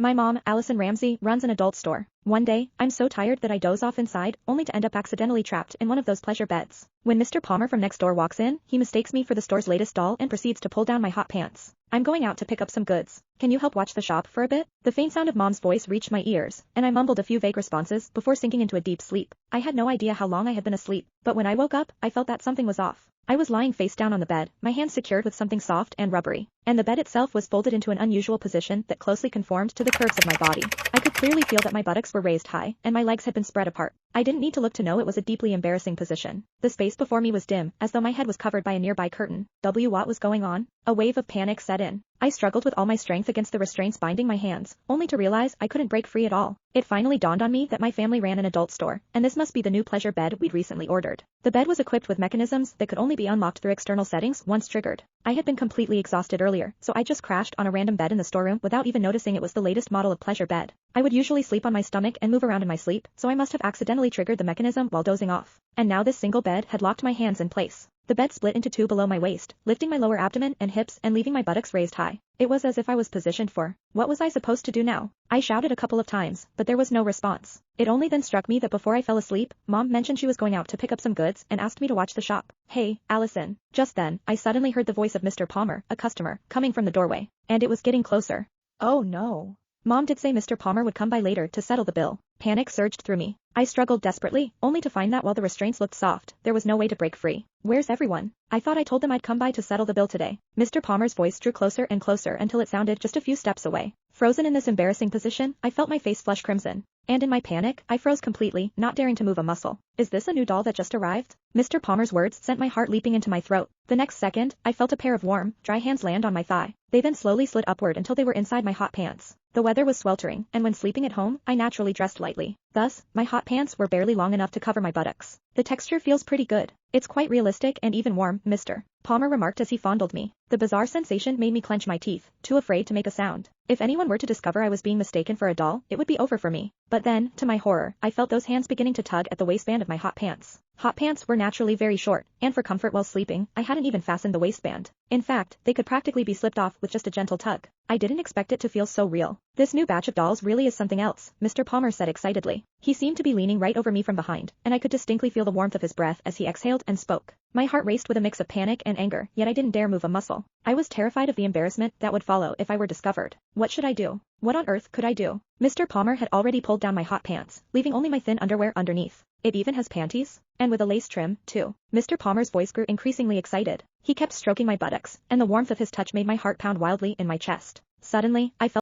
My mom, Allison Ramsey, runs an adult store. One day, I'm so tired that I doze off inside, only to end up accidentally trapped in one of those pleasure beds. When Mr. Palmer from next door walks in, he mistakes me for the store's latest doll and proceeds to pull down my hot pants. I'm going out to pick up some goods. Can you help watch the shop for a bit? The faint sound of Mom's voice reached my ears, and I mumbled a few vague responses before sinking into a deep sleep. I had no idea how long I had been asleep, but when I woke up, I felt that something was off. I was lying face down on the bed, my hands secured with something soft and rubbery, and the bed itself was folded into an unusual position that closely conformed to the curves of my body. I could clearly feel that my buttocks were raised high, and my legs had been spread apart. I didn't need to look to know it was a deeply embarrassing position. The space before me was dim, as though my head was covered by a nearby curtain. What was going on? A wave of panic set in. I struggled with all my strength against the restraints binding my hands, only to realize I couldn't break free at all. It finally dawned on me that my family ran an adult store, and this must be the new pleasure bed we'd recently ordered. The bed was equipped with mechanisms that could only be unlocked through external settings once triggered. I had been completely exhausted earlier, so I just crashed on a random bed in the storeroom without even noticing it was the latest model of pleasure bed. I would usually sleep on my stomach and move around in my sleep, so I must have accidentally triggered the mechanism while dozing off. And now this single bed had locked my hands in place. The bed split into two below my waist, lifting my lower abdomen and hips and leaving my buttocks raised high. It was as if I was positioned for. What was I supposed to do now? I shouted a couple of times, but there was no response. It only then struck me that before I fell asleep, Mom mentioned she was going out to pick up some goods and asked me to watch the shop. Hey, Allison. Just then, I suddenly heard the voice of Mr. Palmer, a customer, coming from the doorway. And it was getting closer. Oh no. Mom did say Mr. Palmer would come by later to settle the bill. Panic surged through me. I struggled desperately, only to find that while the restraints looked soft, there was no way to break free. Where's everyone? I thought I told them I'd come by to settle the bill today. Mr. Palmer's voice drew closer and closer until it sounded just a few steps away. Frozen in this embarrassing position, I felt my face flush crimson. And in my panic, I froze completely, not daring to move a muscle. Is this a new doll that just arrived? Mr. Palmer's words sent my heart leaping into my throat. The next second, I felt a pair of warm, dry hands land on my thigh. They then slowly slid upward until they were inside my hot pants. The weather was sweltering, and when sleeping at home, I naturally dressed lightly. Thus, my hot pants were barely long enough to cover my buttocks. The texture feels pretty good. It's quite realistic and even warm, Mr. Palmer remarked as he fondled me. The bizarre sensation made me clench my teeth, too afraid to make a sound. If anyone were to discover I was being mistaken for a doll, it would be over for me. But then, to my horror, I felt those hands beginning to tug at the waistband of my hot pants. Hot pants were naturally very short, and for comfort while sleeping, I hadn't even fastened the waistband. In fact, they could practically be slipped off with just a gentle tug. I didn't expect it to feel so real. This new batch of dolls really is something else, Mr. Palmer said excitedly. He seemed to be leaning right over me from behind, and I could distinctly feel the warmth of his breath as he exhaled and spoke. My heart raced with a mix of panic and anger, yet I didn't dare move a muscle. I was terrified of the embarrassment that would follow if I were discovered. What should I do? What on earth could I do? Mr. Palmer had already pulled down my hot pants, leaving only my thin underwear underneath. It even has panties? And with a lace trim, too. Mr. Palmer's voice grew increasingly excited. He kept stroking my buttocks, and the warmth of his touch made my heart pound wildly in my chest. Suddenly, I felt